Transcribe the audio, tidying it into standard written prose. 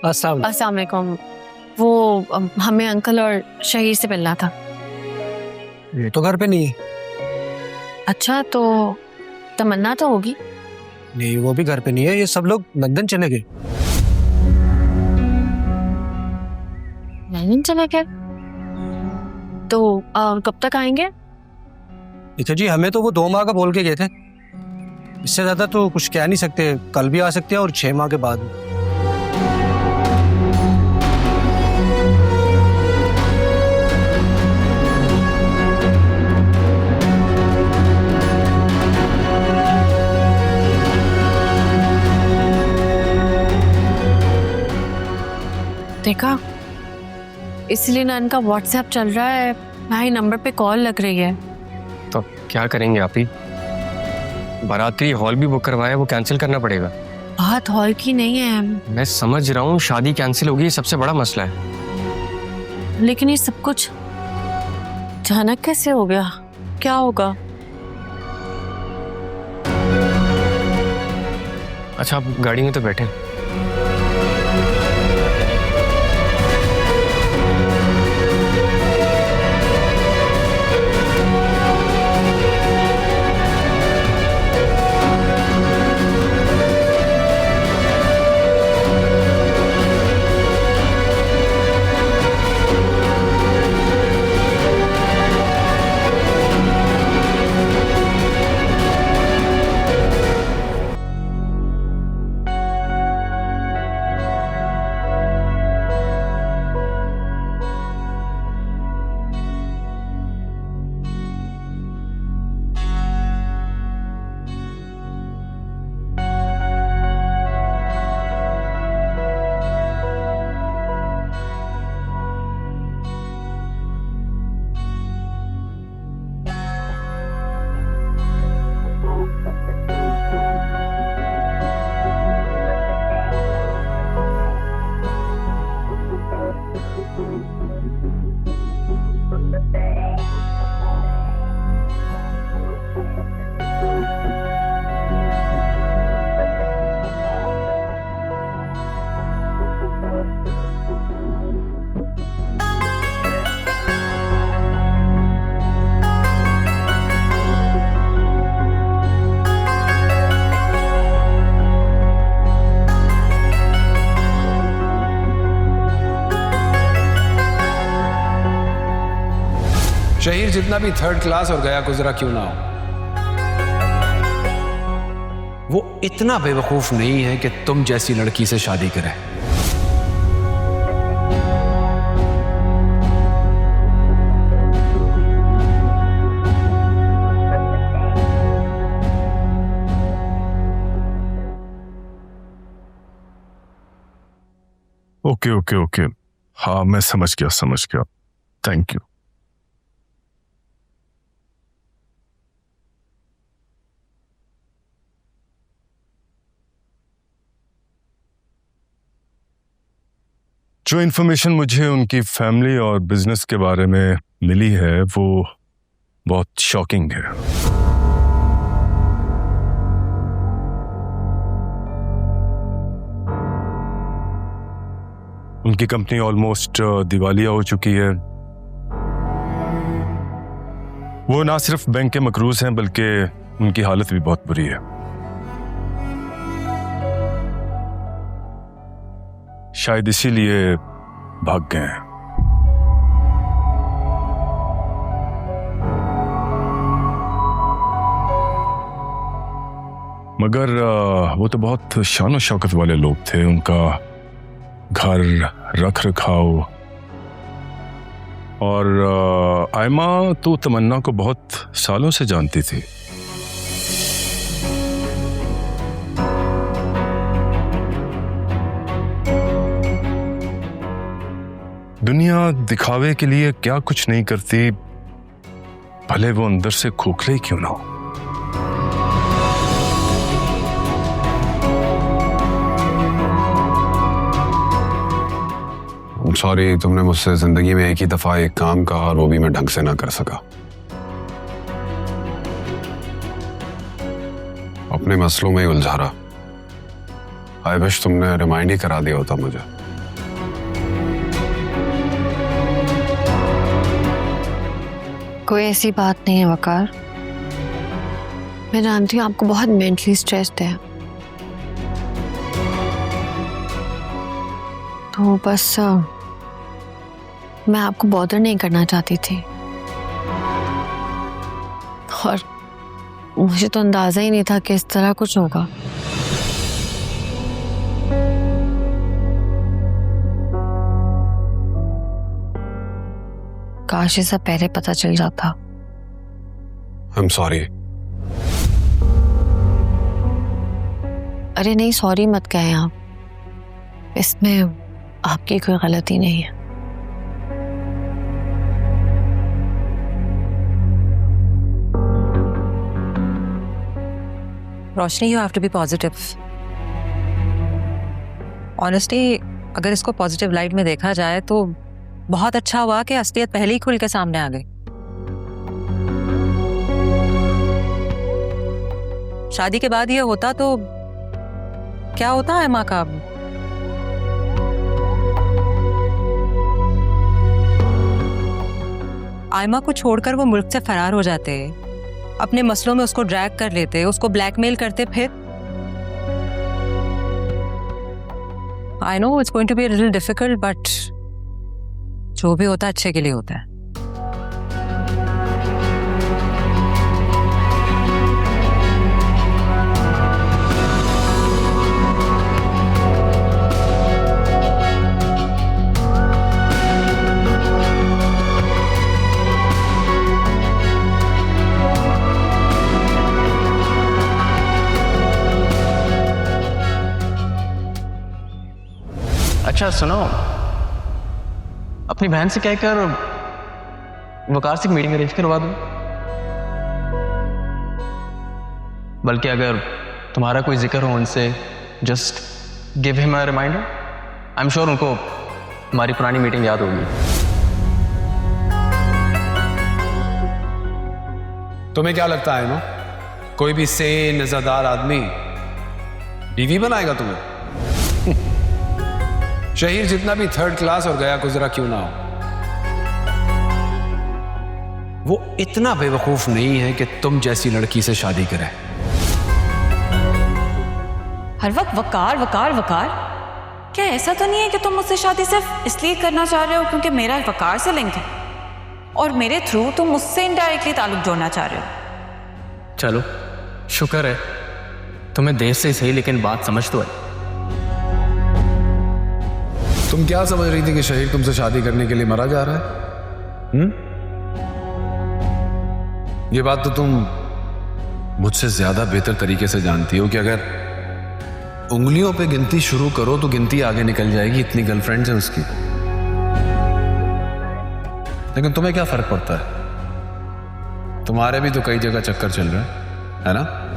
अस्सलाम वालेकुम। वो हमें अंकल और शहीर से मिलना था। ये तो घर पे नहीं है। अच्छा, तो तमन्ना तो होगी। नहीं, वो भी घर पे नहीं है। ये सब लोग लंदन चले गए। लंदन चले गए? तो कब तक आएंगे? देखिए जी, हमें तो वो 2 माह का बोल के गए थे। इससे ज्यादा तो कुछ कह नहीं सकते। कल भी आ सकते हैं और 6 माह के बाद भी। देखा, इसलिए ना इनका व्हाट्सएप चल रहा है, ना ही नंबर पे कॉल लग रही है। तो क्या करेंगे आप ही? बाराती हॉल भी बुक करवाया, वो कैंसिल करना पड़ेगा। बात हॉल की नहीं है। मैं समझ रहा हूँ, शादी कैंसिल होगी, ये सबसे बड़ा मसला है। लेकिन ये सब कुछ अचानक कैसे हो गया? क्या होगा? अच्छा, आप गाड़ी में तो बैठे। शहीर जितना भी थर्ड क्लास और गया गुजरा क्यों ना हो, वो इतना बेवकूफ नहीं है कि तुम जैसी लड़की से शादी करे। ओके ओके ओके, हाँ मैं समझ गया। Thank you. जो इन्फॉर्मेशन मुझे उनकी फैमिली और बिजनेस के बारे में मिली है वो बहुत शॉकिंग है। उनकी कंपनी ऑलमोस्ट दिवालिया हो चुकी है। वो ना सिर्फ बैंक के मकरूज हैं बल्कि उनकी हालत भी बहुत बुरी है। शायद इसीलिए भाग गए हैं। मगर वो तो बहुत शान शौकत वाले लोग थे। उनका घर, रख रखाव, और आयमा तो तमन्ना को बहुत सालों से जानती थी। दुनिया दिखावे के लिए क्या कुछ नहीं करती, भले वो अंदर से खोखले ही क्यों ना हो। सॉरी, तुमने मुझसे जिंदगी में एक ही दफा एक काम कहा और वो भी मैं ढंग से ना कर सका। अपने मसलों में ही उलझा रहा। आई विश तुमने रिमाइंड ही करा दिया होता मुझे। कोई ऐसी बात नहीं है वकार। मैं जानती हूँ आपको बहुत मेंटली स्ट्रेस्ड है, तो बस मैं आपको बॉदर नहीं करना चाहती थी। और मुझे तो अंदाजा ही नहीं था कि इस तरह कुछ होगा। काश ये सब पहले पता चल जाता। I am sorry. अरे नहीं, सॉरी मत कहें आप, इसमें आपकी कोई गलती नहीं है। Roshni, you have to be positive. Honestly अगर इसको पॉजिटिव लाइट में देखा जाए तो बहुत अच्छा हुआ कि असलियत पहले ही खुल के सामने आ गई। शादी के बाद ये होता तो क्या होता है माँ का? आयमा को छोड़कर वो मुल्क से फरार हो जाते, अपने मसलों में उसको ड्रैग कर लेते, उसको ब्लैकमेल करते। फिर I know it's going to be a little difficult, but जो भी होता है अच्छे के लिए होता है। अच्छा सुनो, अपनी बहन से कहकर वकार से मीटिंग अरेंज करवा दो। बल्कि अगर तुम्हारा कोई जिक्र हो उनसे, just give him a reminder. I am sure उनको हमारी पुरानी मीटिंग याद होगी। तुम्हें क्या लगता है ना, कोई भी सेन नजरदार आदमी बीवी बनाएगा तुम्हें? शहीर जितना भी थर्ड क्लास और गया गुजरा क्यों ना हो, वो इतना बेवकूफ नहीं है कि तुम जैसी लड़की से शादी करे। हर वक्त वकार वकार वकार। क्या ऐसा तो नहीं है कि तुम मुझसे शादी सिर्फ इसलिए करना चाह रहे हो क्योंकि मेरा वकार से लिंक है और मेरे थ्रू तुम मुझसे इनडायरेक्टली ताल्लुक जोड़ना चाह रहे हो? चलो शुक्र है, तुम्हें देर से सही लेकिन बात समझ तो है। तुम क्या समझ रही थी कि शहीर तुमसे शादी करने के लिए मरा जा रहा है? ये बात तो तुम मुझसे ज्यादा बेहतर तरीके से जानती हो कि अगर उंगलियों पे गिनती शुरू करो तो गिनती आगे निकल जाएगी। इतनी गर्लफ्रेंड्स हैं उसकी, लेकिन तुम्हें क्या फर्क पड़ता है? तुम्हारे भी तो कई जगह चक्कर चल रहे हैं, है ना?